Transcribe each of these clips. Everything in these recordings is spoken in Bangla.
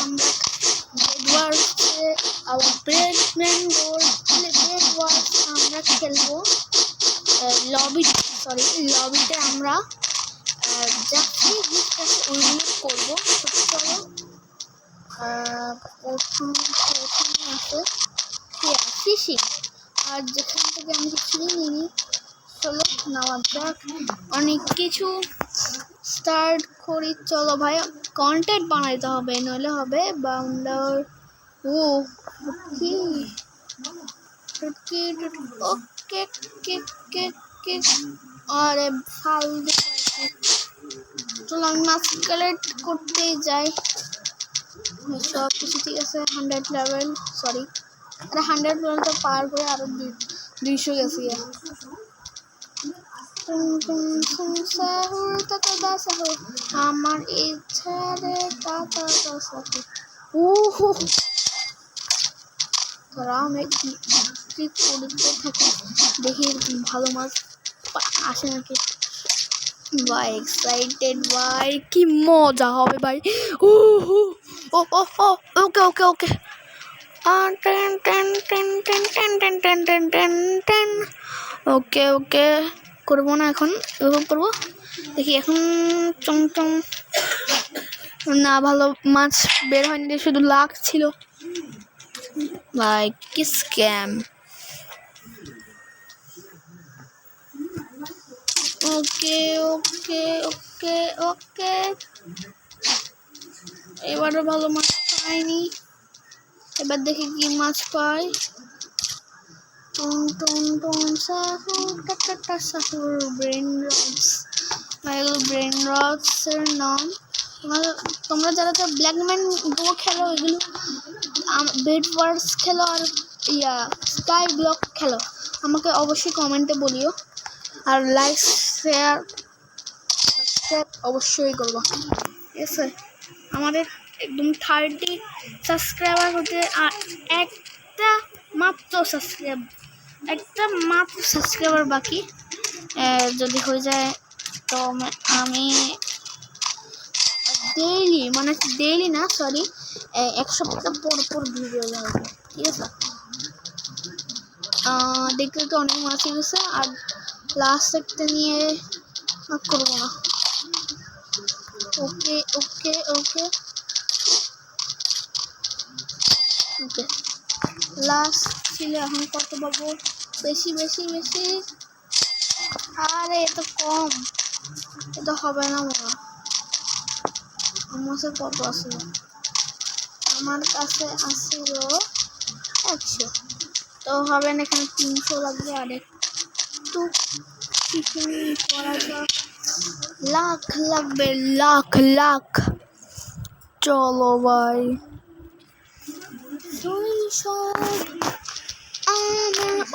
আমরা আমরা খেলবো লবিতে আমরা যাচ্ছি ওইগুলো করবো। চলো প্রথমে আছে ফিশিং, আর যেখান থেকে আমি কিছুই নিই। চলো নেওয়া যাক, অনেক কিছু স্টার্ট করি। চলো ভাই, কন্টেন্ট বানাইতে হবে, নইলে হবে বাউন্ডার। ওকে আরে ফালতু। চলো আমি মাস্ক কালেক্ট করতেই যাই। সব কিছু ঠিক আছে। 100 লেভেল, সরি আরে 100 লেভেল তো পার করে আরো 200 গেছি। আমার ইচ্ছা রে কাকা সাথে আমি ক্লিক করতে থাকি, দেখি ভালো মাছ আসে নাকি। ভাই এক্সাইটেড ভাই, কি মজা হবে ভাই। ওকে ওকে ওকে ওকে ওকে করবো না এখন, এরকম করবো। দেখি এখন চমচম না, ভালো মাছ বের হয়নি, শুধু লাখ ছিল ভাই। কি স্ক্যাম। ওকে ওকে ওকে ওকে এবারও ভালো মাছ পাইনি, এবার দেখি কি মাছ পাই। ব্রেন রডস এর নাম। তোমরা যারা ব্ল্যাকম্যান গো খেলো, এগুলো বেড ওয়ার্স খেলো আর স্কাই ব্লক খেলো, আমাকে অবশ্যই কমেন্টে বলিও। আর লাইক শেয়ার সাবস্ক্রাইব অবশ্যই করবো, ঠিক আছে। আমাদের একদম 30 সাবস্ক্রাইবার হতে আর একটা মাত্র সাবস্ক্রাইবার বাকি। যদি হয়ে যায় তো আমি ডেইলি না, সরি 1 সপ্তাহ পর ভিডিও দেবো, ঠিক আছে। দেখতে তো অনেক মাছ গেছে, আর লাস্ট একটা নিয়ে করবো না। ওকে ওকে ওকে ওকে লাস্ট ছিল, এখন কত পাবো? বেশি বেশি বেশি, আরে এত কম, এটা হবে না মা। আমার কাছে কত আছে? আমার কাছে আসছিল 100, তো হবে না, এখানে 300 লাগবে। আর একটু করা যাক, লাখ লাগবে, লাখ। চলো ভাই, 200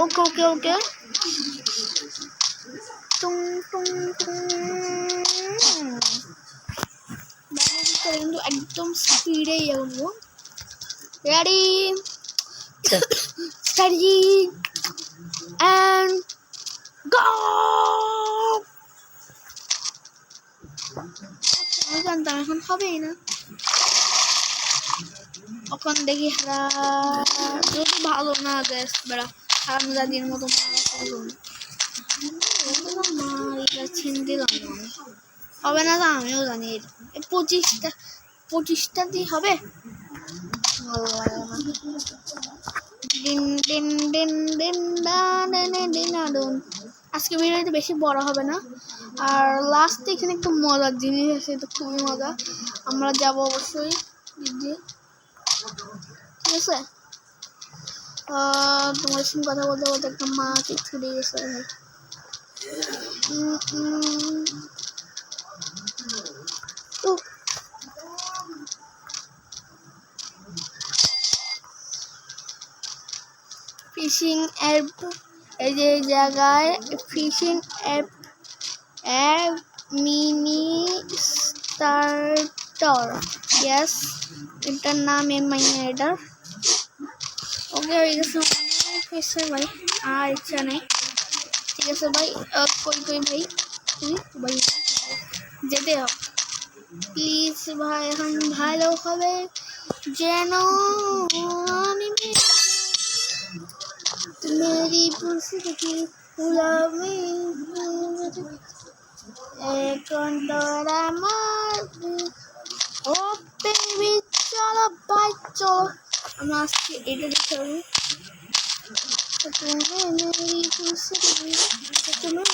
ওকে ওকে ওকে কিন্তু একদম স্পিডে যাবো। Ready study and go. আমি জানতাম এখন হবেই না। এখন দেখি যদি ভালো না গ্যাস বেড়া হারামজাদির মতো হবে না, আমিও জানি। 25টা দিয়ে হবে। আজকে ভিডিওটা বেশি বড় হবে না, আর লাস্টে এখানে একটু মজার জিনিস আছে, এটা খুবই মজা। আমরা যাব অবশ্যই, ঠিক আছে। তোমার সঙ্গে কথা বলতে বলতে একটা মাছ ছুটে গেছে। ফিশিং অ্যাপ, এই যে জায়গায় fishing app mini starter, yes এটার নাম এটার। ওকে হয়ে গেছে অনেক হয়েছে ভাই, আর ইচ্ছা নেই, ঠিক আছে ভাই। কই ভাই, ভাই যেতে হবে প্লিজ ভাই, এখন ভালো হবে। যেন আমি मेरी पुस्तकी गुलामी এখন তোরা মারবি ও বেবি চলো ভাই চলো আমরা আজকে এটা দেখতে হবে तुम्हें मेरी पुस्तकी तुम्हें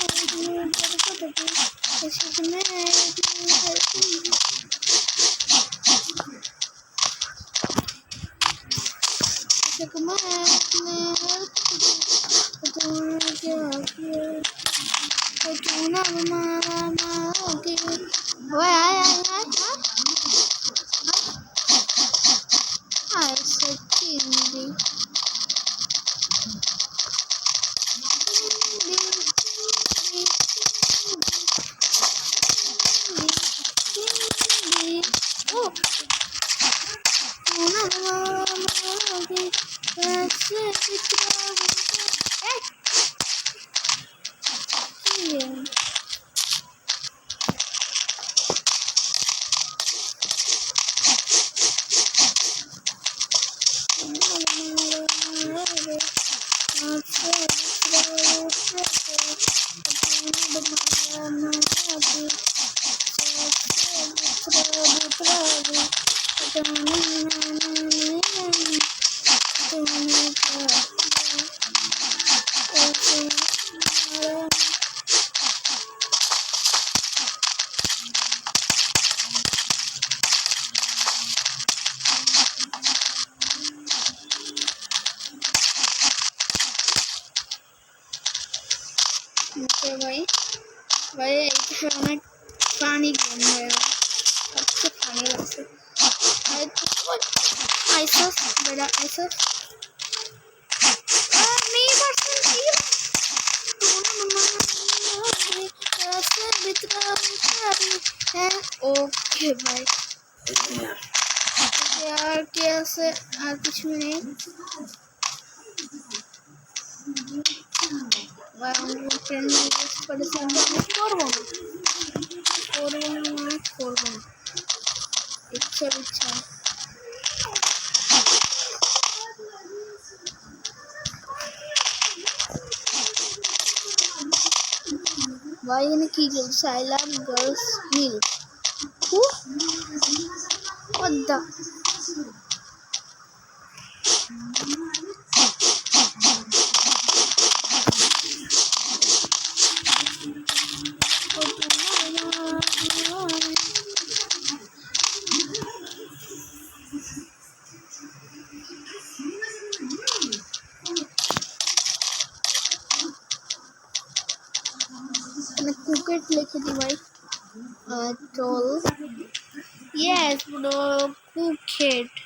भाई भाई এটা অনেক ফানি গেম है सबसे फानी लगता है आइसस बड़ा आइसस नहीं पर्सन की कैसे बितरा है ओके भाई यार कैसे और कुछ भी नहीं इच्छा भाई ने की चल साइलैब गर्ल्स मिल what the कुकेट लिखे दी भाई ट्रोल यस ब्रो कुकेट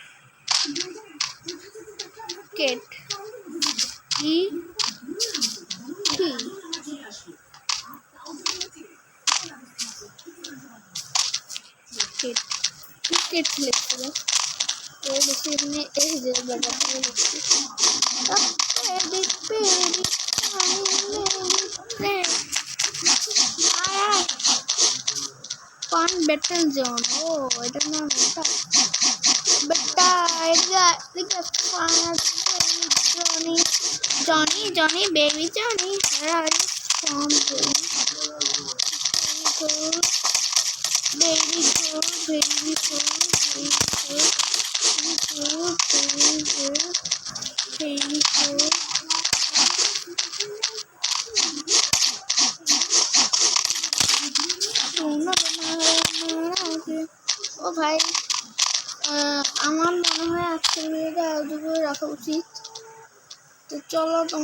केट ई टी केट कुकेट लिखते हैं तो देखिए हमने एक जगह बनाते हैं Fun battle zone. Oh, I don't know that. But it's a fun Johnny, baby Johnny. Where are you from, baby girl, baby girl. ও ভাই আমার মনে হয় আজকের ভিডিওটা এতটুকু রাখা উচিত তো চলো তোমার